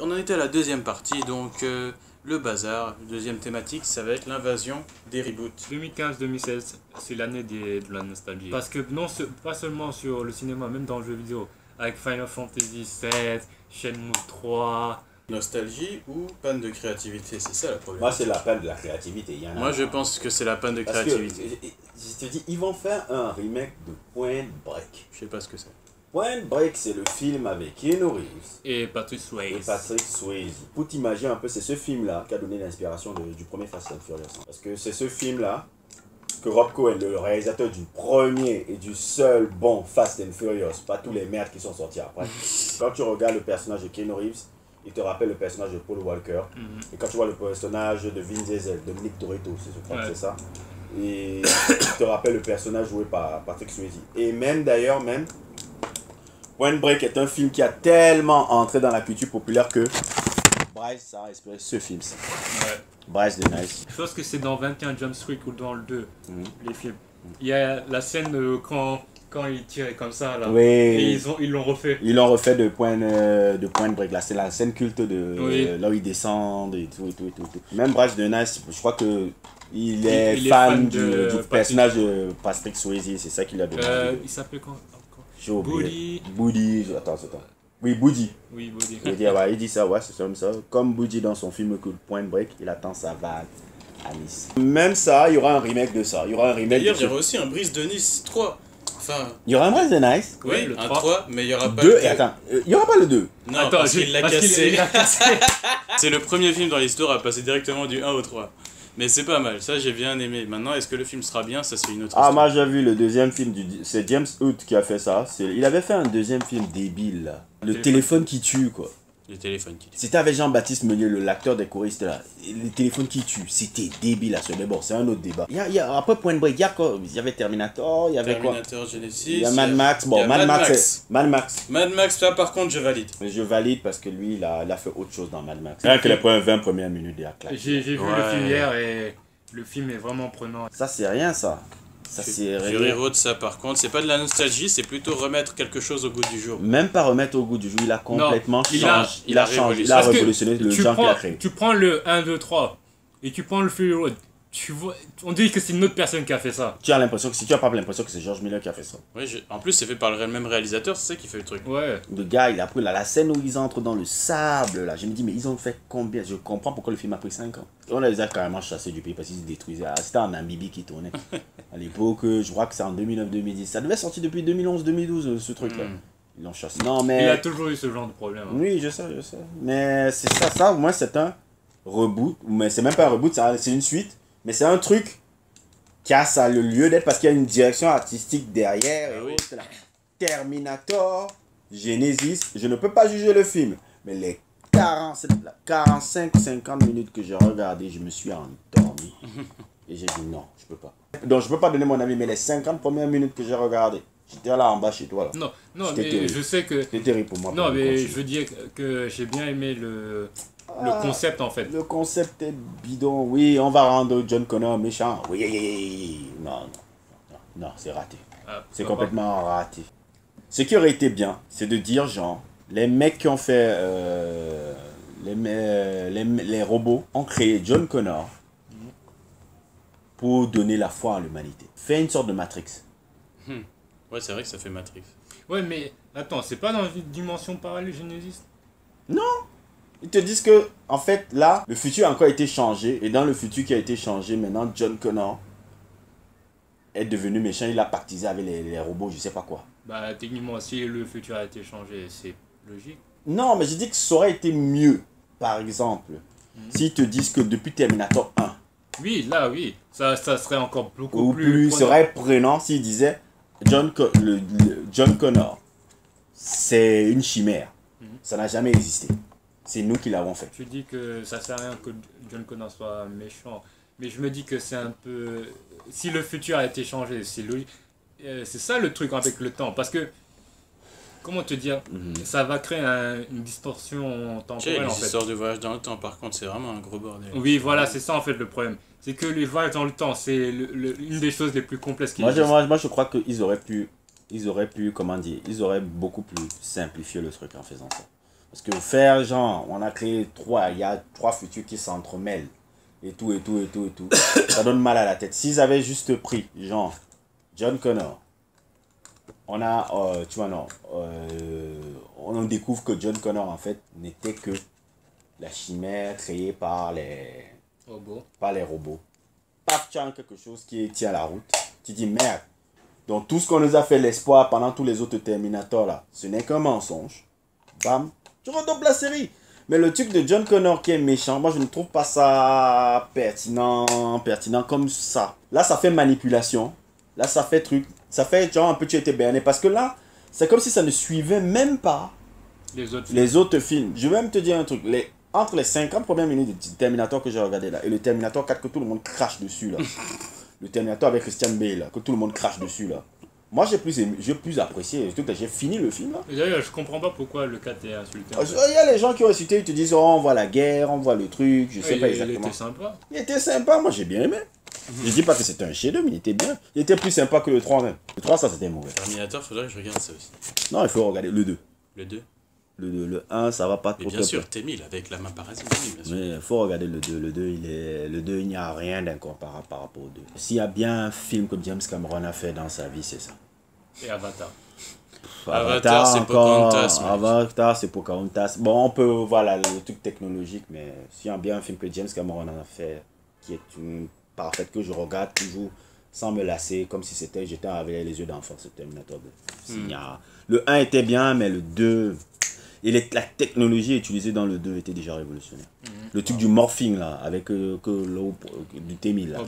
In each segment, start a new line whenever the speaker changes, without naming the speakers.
On en était à la deuxième partie, donc le bazar, deuxième thématique, ça va être l'invasion des reboots.
2015-2016, c'est l'année de la nostalgie. Parce que non, pas seulement sur le cinéma, même dans le jeu vidéo. Avec Final Fantasy VII, Shenmue 3.
Nostalgie ou panne de créativité, c'est ça le problème.
Moi, c'est la panne de la créativité. Il y en a
Moi, je pense que c'est la panne de
Parce
créativité.
que, je te dis, ils vont faire un remake de Point Break.
Je sais pas ce que c'est.
Point Break, c'est le film avec Keanu Reeves
Et Patrick
et
Swayze.
Patrick Swayze. Pour t'imaginer un peu, c'est ce film-là qui a donné l'inspiration du premier Fast and Furious. Parce que c'est ce film-là que Rob Cohen, le réalisateur du premier et du seul bon Fast and Furious, pas tous les merdes qui sont sortis après. Quand tu regardes le personnage de Keanu Reeves, il te rappelle le personnage de Paul Walker. Et quand tu vois le personnage de Vin Diesel, Dominic Toretto, je crois que c'est ça. Et il te rappelle le personnage joué par Patrick Swayze. Et même d'ailleurs, Point Break est un film qui a tellement entré dans la culture populaire que Bryce a inspiré ce film.
Ouais.
Bryce de Nice.
Je pense que c'est dans 21 Jump Street ou dans le 2, les films. Il y a la scène quand ils tiraient comme ça, là.
Oui.
Et ils l'ont refait.
Ils l'ont refait de Point Break. Là, c'est la scène culte de
Oui.
là où ils descendent et tout. Même Bryce de Nice, je crois que il est fan du personnage de Patrick Swayze. C'est ça qu'il a donné.
Il s'appelait quand encore?
J'ai oublié. Boody. Attends. Oui, Boody.
Oui, Body.
Il dit ça, ouais, c'est comme ça. Comme Boody dans son film Point Break, il attend sa vague à Nice. Même ça, il y aura un remake de ça. Il y aura un remake
D'ailleurs,
de
il y aura aussi un Brise de Nice 3. Enfin,
Il y aura un Bryce de Nice.
oui,
Ouais, le
un
3.
3, mais il y aura pas
2
le
et attends, il y aura pas le 2.
Non,
Attends,
parce qu'il l'a cassé.
il l'a cassé.
C'est le premier film dans l'histoire à passer directement du 1 au 3. Mais c'est pas mal, ça j'ai bien aimé. Maintenant, est-ce que le film sera bien? Ça, c'est une autre
Ah,
histoire.
moi j'ai vu le deuxième film, c'est James Hood qui a fait ça. Il avait fait un deuxième film débile là. Le téléphone qui tue quoi.
Les téléphones qui...
C'était avec Jean-Baptiste Meunier, l'acteur des choristes là. Le téléphone qui tue, c'était débile à ce. Mais bon, c'est un autre débat. Après Point Break, il y avait Terminator, il y avait
Terminator Genesis.
Il y a Mad Max. Bon,
il y a
Mad Max.
Mad Max, là par contre, je valide.
Mais je valide parce que lui, il a fait autre chose dans Mad Max. Rien que les 20 premières minutes, il a claqué.
J'ai vu
Ouais.
le film hier et le film est vraiment prenant.
Ça, c'est rien ça. Ça, c'est
Je
rien.
de ça par contre, c'est pas de la nostalgie, c'est plutôt remettre quelque chose au goût du jour.
Même pas remettre au goût du jour, il a complètement
il a-
changé. Il a changé. Il a
Parce que
révolutionné le genre qu'il a créé.
Tu prends le 1, 2, 3 et tu prends le Fury Road. Tu vois, on dit que c'est une autre personne qui a fait ça.
Tu as l'impression que si tu as pas l'impression que c'est George Miller qui a fait ça.
Oui, en plus, c'est fait par le même réalisateur, c'est ça qui fait le truc.
Ouais.
Le gars, il a pris la scène où ils entrent dans le sable là. Je me dis, mais ils ont fait combien? Je comprends pourquoi le film a pris 5 ans. On les a carrément chassés du pays parce qu'ils se détruisaient. Ah, c'était en Namibie qui tournait. À l'époque, je crois que c'est en 2009-2010. Ça devait sortir depuis 2011-2012 ce truc là. Ils l'ont chassé. Non, mais.
Il a toujours eu ce genre de problème. Hein.
Oui, je sais. Mais c'est ça, au moins c'est un reboot. Mais c'est même pas un reboot, c'est une suite. Mais c'est un truc qui a ça le lieu d'être parce qu'il y a une direction artistique derrière.
Ah
Et
oui.
autres, c'est la Terminator, Genesis. Je ne peux pas juger le film. Mais les 45-50 minutes que j'ai regardé, je me suis endormi. Et j'ai dit non, je peux pas. Donc je peux pas donner mon avis, mais les 50 premières minutes que j'ai regardé, j'étais là en bas chez toi. Là.
Non,
C'était
mais
terrible.
je sais que.
C'était terrible pour moi.
Non,
pour
mais
continuer.
je veux dire que j'ai bien aimé le
Ah.
concept en fait.
Le concept est bidon. Oui, on va rendre John Connor méchant. Oui. Non, c'est raté.
Ah,
C'est
pourquoi
complètement raté. Ce qui aurait été bien, c'est de dire, genre, les mecs qui ont fait les robots ont créé John Connor pour donner la foi en l'humanité. Fait une sorte de Matrix.
Ouais, c'est vrai que ça fait Matrix.
pas. Ouais, mais attends, c'est pas dans une dimension parallèle Genesis?
Ils te disent que, en fait, là, le futur a encore été changé. Et dans le futur qui a été changé, maintenant, John Connor est devenu méchant. Il a pactisé avec les robots, je sais pas quoi.
Bah, techniquement, si le futur a été changé, c'est logique.
Non, mais je dis que ça aurait été mieux, par exemple, s'ils te disent que depuis Terminator 1,
Oui, là, oui. Ça serait encore beaucoup
ou plus,
prenant.
serait prenant s'ils disaient John Connor, c'est une chimère. Ça n'a jamais existé. C'est nous qui l'avons fait.
Tu dis que ça sert à rien que John Connor soit méchant, mais je me dis que c'est un peu... Si le futur a été changé, c'est logique. C'est ça le truc avec le temps, parce que... Comment te dire? Ça va créer une distorsion
Tu sais,
temporelle
les
en fait.
histoires de voyage dans le temps, par contre, c'est vraiment un gros bordel.
Oui, voilà, c'est ça en fait le problème. C'est que les voyages dans le temps, c'est une des choses les plus complexes qui
Moi,
existent.
je crois qu'ils auraient pu, comment dire, ils auraient beaucoup plus simplifié le truc en faisant ça. Parce que faire, genre, on a créé trois, il y a trois futurs qui s'entremêlent. Et tout. Ça donne mal à la tête. S'ils avaient juste pris, genre, John Connor, on a, tu vois, non, on découvre que John Connor, en fait, n'était que la chimère créée par les robots. Paf, tu as quelque chose qui tient la route. Tu dis, merde. Donc, tout ce qu'on nous a fait l'espoir pendant tous les autres Terminators, là, ce n'est qu'un mensonge. Bam, tu redoubles la série. Mais le truc de John Connor qui est méchant, moi, je ne trouve pas ça pertinent comme ça. Là, ça fait manipulation. Là, ça fait truc. Ça fait genre un peu tu étais berné. Parce que là, c'est comme si ça ne suivait même pas les autres films. Je vais même te dire un truc. Entre les 50 premières minutes de Terminator que j'ai regardé là et le Terminator 4 que tout le monde crache dessus là. Le Terminator avec Christian Bale là, que tout le monde crache dessus là. Moi j'ai plus apprécié. J'ai fini le film là.
D'ailleurs, je comprends pas pourquoi le 4 est insulté.
Il y a les gens qui ont insulté, ils te disent oh, on voit la guerre, on voit le truc, je sais pas exactement.
Il était sympa.
Il était sympa, moi j'ai bien aimé. Je dis pas que c'était un chef-d'œuvre, mais il était bien. Il était plus sympa que le 3 même. Le 3 ça c'était mauvais.
Terminator, faudrait que je regarde ça aussi.
Non, il faut regarder le 2.
Le 2.
Le 1 ça va pas trop.
Mais bien sûr, T-1000 avec la main parasite, bien sûr.
Mais il faut regarder le 2. Le 2 il n'y a rien d'incomparable par rapport au 2. S'il y a bien un film que James Cameron a fait dans sa vie, c'est ça.
Et Avatar.
Avatar, c'est Pocahontas.
Avatar, c'est Pocahontas. Bon, on peut voir le truc technologique, mais s'il y a bien un film que James Cameron en a fait, qui est une parfaite, que je regarde toujours sans me lasser, comme si j'étais avec les yeux d'enfant, c'est Terminator 2. Le 1 était bien, mais le 2... Et la technologie utilisée dans le 2 était déjà révolutionnaire. Le truc du morphing, là, avec du T-1000, là,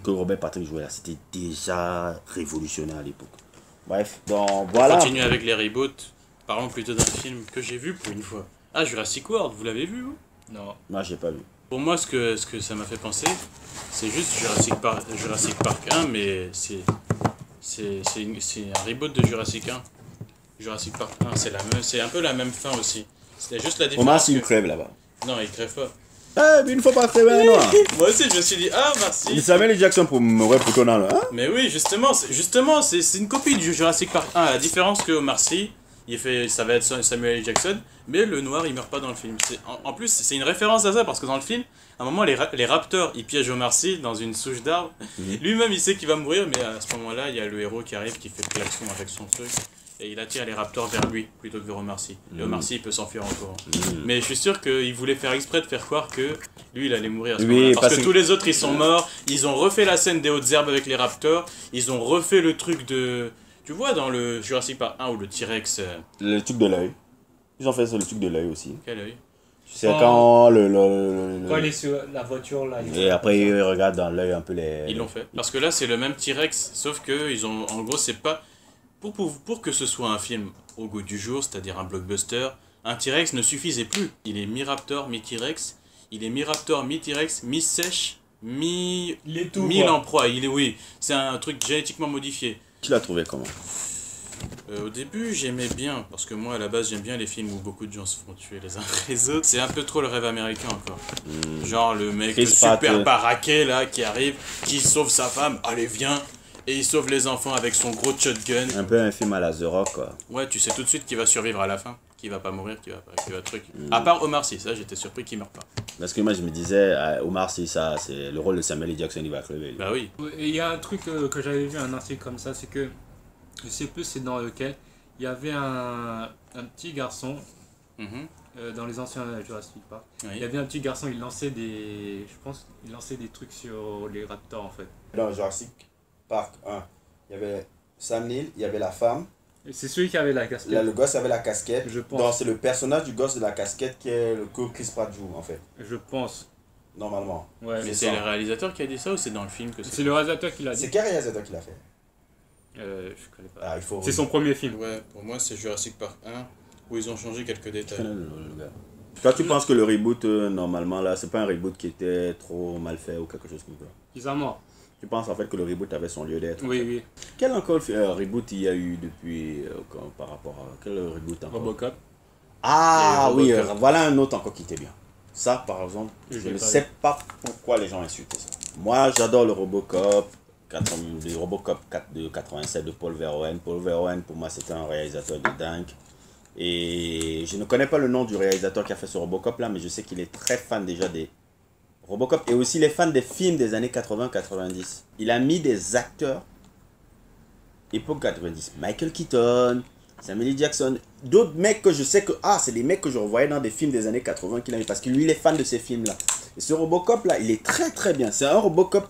que Robert Patrick jouait là, c'était déjà révolutionnaire à l'époque. Bref, donc voilà.
On continue avec les reboots. Parlons plutôt d'un film que j'ai vu pour une fois. Ah, Jurassic World, vous l'avez vu, vous?
Non.
Moi, j'ai pas vu.
Pour moi, ce que ça m'a fait penser, c'est juste Jurassic Park 1, mais c'est un reboot de Jurassic 1. Jurassic Park 1, c'est un peu la même fin aussi. C'était juste la différence.
Omar Sy crève là-bas.
Non, il crève pas.
Mais une fois pas crève un noir.
Moi aussi, je me suis dit, ah, merci.
Samuel L. Jackson pour mourir pour ton là. Hein?
Mais oui, justement, c'est une copie du Jurassic Park 1. La différence que Omar Sy, ça va être Samuel L. Jackson, mais le noir, il meurt pas dans le film. En plus, c'est une référence à ça, parce que dans le film, à un moment, les raptors, ils piègent Omar Sy dans une souche d'arbre. Lui-même, il sait qu'il va mourir, mais à ce moment-là, il y a le héros qui arrive, qui fait klaxon avec son truc. Et il attire les raptors vers lui plutôt que vers Omar Sy. Et Omar Sy il peut s'enfuir en courant. Mais je suis sûr qu'il voulait faire exprès de faire croire que lui il allait mourir à ce moment-là. Parce que tous les autres ils sont morts. Ils ont refait la scène des hautes herbes avec les raptors. Ils ont refait le truc de... Tu vois dans le Jurassic Park 1 où le T-Rex...
Le truc de l'œil. Ils ont fait ça, le truc de l'œil aussi.
Quel œil?
C'est quand
quand il est sur la voiture là.
Et après ils regardent dans l'œil un peu les...
Ils l'ont fait. Parce que là c'est le même T-Rex. Sauf que ils ont... En gros c'est pas... Pour que ce soit un film au goût du jour, c'est-à-dire un blockbuster, un T-Rex ne suffisait plus. Il est mi-raptor, mi-T-Rex. Il est mi-raptor, mi-T-Rex, mi-sèche, mi-lamproie. Oui, c'est un truc génétiquement modifié.
Tu l'as trouvé comment?
Au début, j'aimais bien, parce que moi, à la base, j'aime bien les films où beaucoup de gens se font tuer les uns les autres. C'est un peu trop le rêve américain, encore. Genre le mec super baraqué, là, qui arrive, qui sauve sa femme. Allez, viens! Et il sauve les enfants avec son gros shotgun. Un
peu un film à la The Rock, quoi.
Ouais, tu sais tout de suite qu'il va survivre à la fin. Qu'il va pas mourir, qu'il va truc. À part Omar Sy, ça j'étais surpris qu'il meurt pas.
Parce que moi je me disais, Omar Sy, ça, c'est le rôle de Samuel L. Jackson, il va crever.
Bah oui.
Et il y a un truc que j'avais vu, un article comme ça, c'est que, je sais plus c'est dans lequel, il y avait un petit garçon, dans les anciens Jurassic Park, il y avait un petit garçon, il lançait des trucs sur les raptors en fait.
Dans Jurassic Park 1, il y avait Sam Neill, il y avait la femme.
C'est celui qui avait la casquette.
Là, le gosse avait la casquette.
Je pense.
Donc c'est le personnage du gosse de la casquette que Chris Pratt joue en fait.
Je pense.
Normalement.
Ouais.
Mais c'est le réalisateur qui a dit ça ou c'est dans le film que
c'est le réalisateur qui l'a dit.
C'est quel réalisateur qui l'a fait?
Je connais pas.
Ah,
c'est son premier film.
Ouais, pour moi c'est Jurassic Park 1 où ils ont changé quelques détails.
Toi tu penses que le reboot normalement là, c'est pas un reboot qui était trop mal fait ou quelque chose comme ça?
Bizarrement.
Tu penses en fait que le reboot avait son lieu d'être?
Oui, oui.
Quel encore reboot il y a eu depuis par rapport à... Quel reboot encore?
Robocop.
Ah oui, voilà un autre encore qui était bien. Ça par exemple, je ne sais pas pourquoi les gens insultent ça. Moi j'adore le Robocop. Le Robocop 4 de 87 de Paul Verhoeven. Paul Verhoeven pour moi c'était un réalisateur de dingue. Et je ne connais pas le nom du réalisateur qui a fait ce Robocop là, mais je sais qu'il est très fan déjà des Robocop et aussi les fans des films des années 80-90. Il a mis des acteurs époque 90. Michael Keaton, Samuel L. Jackson, d'autres mecs que je sais que c'est des mecs que je revoyais dans des films des années 80 qu'il a mis parce que lui il est fan de ces films là. Et ce Robocop là, il est très très bien. C'est un Robocop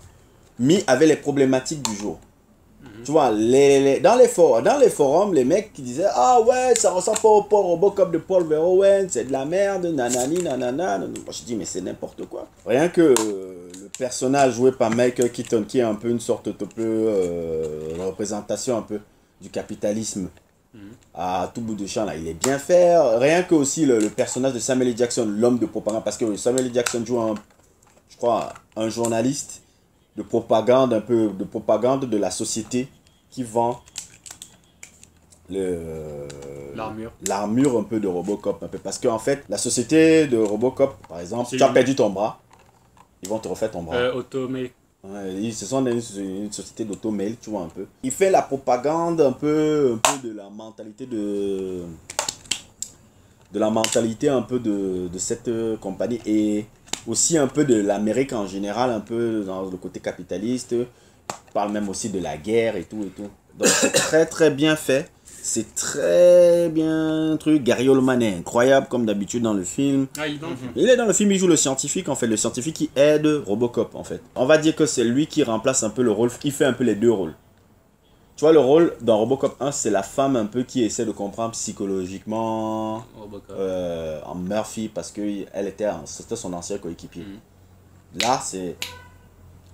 mis avec les problématiques du jour. Tu vois, dans les forums, les mecs qui disaient ah ouais, ça ressemble pas au Robocop de Paul Verhoeven, c'est de la merde, nanani, nanana. Moi je dis mais c'est n'importe quoi. Rien que le personnage joué par Michael Keaton qui est un peu une sorte de représentation un peu du capitalisme à tout bout de champ là, il est bien fait. Rien que aussi le personnage de Samuel L. Jackson, l'homme de propagande, parce que Samuel L. Jackson joue je crois, un journaliste de propagande, un peu de propagande de la société qui vend l'armure un peu de Robocop un peu, parce qu'en fait la société de Robocop par exemple, tu as perdu ton bras, ils vont te refaire ton bras.
Automail.
Ouais, ce sont une société d'automail, tu vois un peu. Il fait la propagande un peu de la mentalité de la mentalité un peu de cette compagnie et aussi un peu de l'Amérique en général, un peu dans le côté capitaliste. Il parle même aussi de la guerre et tout et tout. Donc c'est très très bien fait. C'est très bien truc. Gary Oldman est incroyable comme d'habitude dans le film.
Ah, il est dans le film.
Il est dans le film, il joue le scientifique en fait. Le scientifique qui aide Robocop en fait. On va dire que c'est lui qui remplace un peu le rôle, qui fait un peu les deux rôles. Tu vois, le rôle dans Robocop 1, c'est la femme un peu qui essaie de comprendre psychologiquement en Murphy parce que c'était son ancien coéquipier. Là, c'est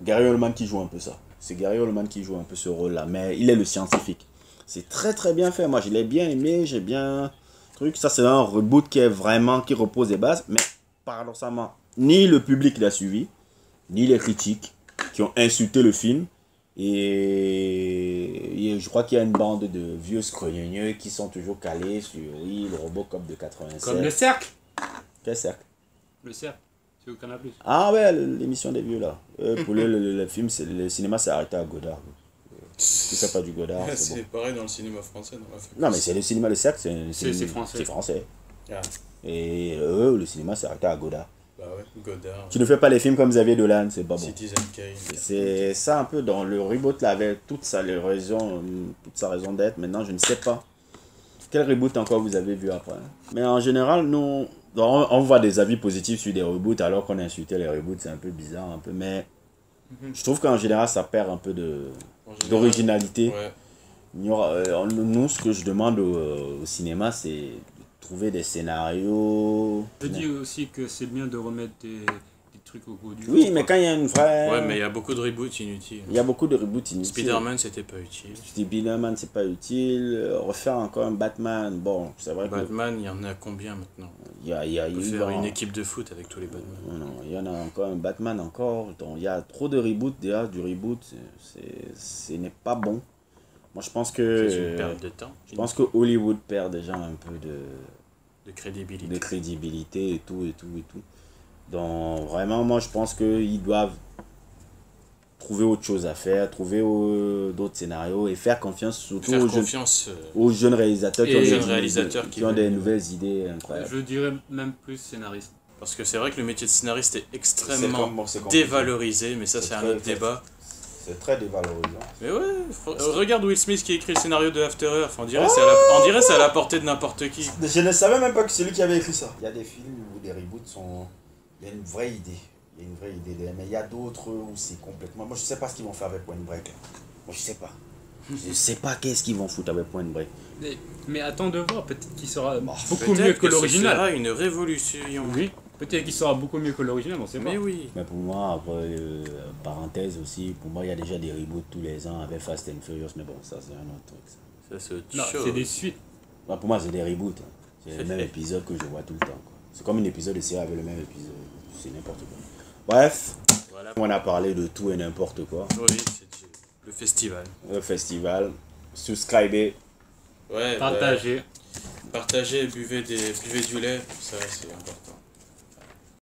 Gary Oldman qui joue un peu ça. C'est Gary Oldman qui joue un peu ce rôle-là, mais il est le scientifique. C'est très très bien fait. Moi, je l'ai bien aimé, j'ai bien truc. Ça, c'est un reboot qui repose des bases, mais paradoxalement, ni le public l'a suivi, ni les critiques qui ont insulté le film. Et je crois qu'il y a une bande de vieux scrogneux qui sont toujours calés sur le Robocop de 87.
Comme le cercle.
Quel cercle?
Le cercle, c'est au Canal+.
Ah ouais, l'émission des vieux là. Pour le film, le cinéma s'est arrêté à Godard. Si c'est pas du Godard,
c'est bon. Pareil dans le cinéma français.
Non mais c'est le cinéma, le cercle,
c'est français.
C'est français.
Ah.
Et le cinéma s'est arrêté à Godard.
Bah ouais, Godard.
Tu ne fais pas les films comme Xavier Dolan, c'est pas bon.
Citizen Kane.
C'est ça un peu dans le reboot là, avec toute sa raison d'être. Maintenant, je ne sais pas. Quel reboot encore vous avez vu après? Mais en général, nous, on voit des avis positifs sur des reboots alors qu'on a insulté les reboots, c'est un peu bizarre, un peu. Mais je trouve qu'en général, ça perd un peu d'originalité.
Ouais.
Nous, ce que je demande au cinéma, c'est trouver des scénarios.
Je dis aussi que c'est bien de remettre des trucs au goût du jour.
Oui, mais quand il y a une vraie...
Ouais, mais il y a beaucoup de reboots inutiles.
Il y a beaucoup de reboots inutiles.
Spider-Man, c'était pas utile.
Spider-Man, c'est pas utile. Refaire encore un Batman, bon, c'est vrai que...
Batman, il y en a combien maintenant?
Il y a
On peut faire une équipe de foot avec tous les Batman.
Non, il y en a encore un Batman encore. Donc, il y a trop de reboots déjà. Du reboot, ce n'est pas bon. Moi, je pense que...
C'est une perte de temps.
Je pense que Hollywood perd déjà un peu
de crédibilité.
De crédibilité et tout, et tout, et tout. Donc, vraiment, moi, je pense qu'ils doivent trouver autre chose à faire, trouver d'autres scénarios et faire confiance surtout aux jeunes réalisateurs qui ont des nouvelles idées incroyables.
Je dirais même plus scénariste.
Parce que c'est vrai que le métier de scénariste est extrêmement dévalorisé, mais ça c'est un autre débat.
C'est très dévalorisant.
Mais ouais, regarde Will Smith qui écrit le scénario de After Earth, on dirait c'est à la portée de n'importe qui.
Je ne savais même pas que c'est lui qui avait écrit ça. Il y a des films où des reboots sont... Il y a une vraie idée. Il y a une vraie idée, mais il y a d'autres où c'est complètement... Moi je sais pas ce qu'ils vont faire avec Point Break. Moi je sais pas. Je sais pas qu'est-ce qu'ils vont foutre avec Point Break.
Mais attends de voir, peut-être qu'il sera beaucoup mieux que l'original.
Ce sera une révolution.
Oui, peut-être qu'il sera beaucoup mieux que l'original, on sait pas.
Mais oui.
Mais pour moi, après, parenthèse aussi, pour moi il y a déjà des reboots tous les ans avec Fast and Furious, mais bon, ça c'est un autre truc.
Ça c'est autre
chose. C'est des suites.
Bah, pour moi c'est des reboots. Hein. C'est le même épisode que je vois tout le temps. C'est comme un épisode de série avec le même épisode. C'est n'importe quoi. Bref, voilà. On a parlé de tout et n'importe quoi.
Oui, c'est le festival.
Le festival. Subscribez.
Ouais,
partagez.
Partagez, buvez du lait, ça c'est important.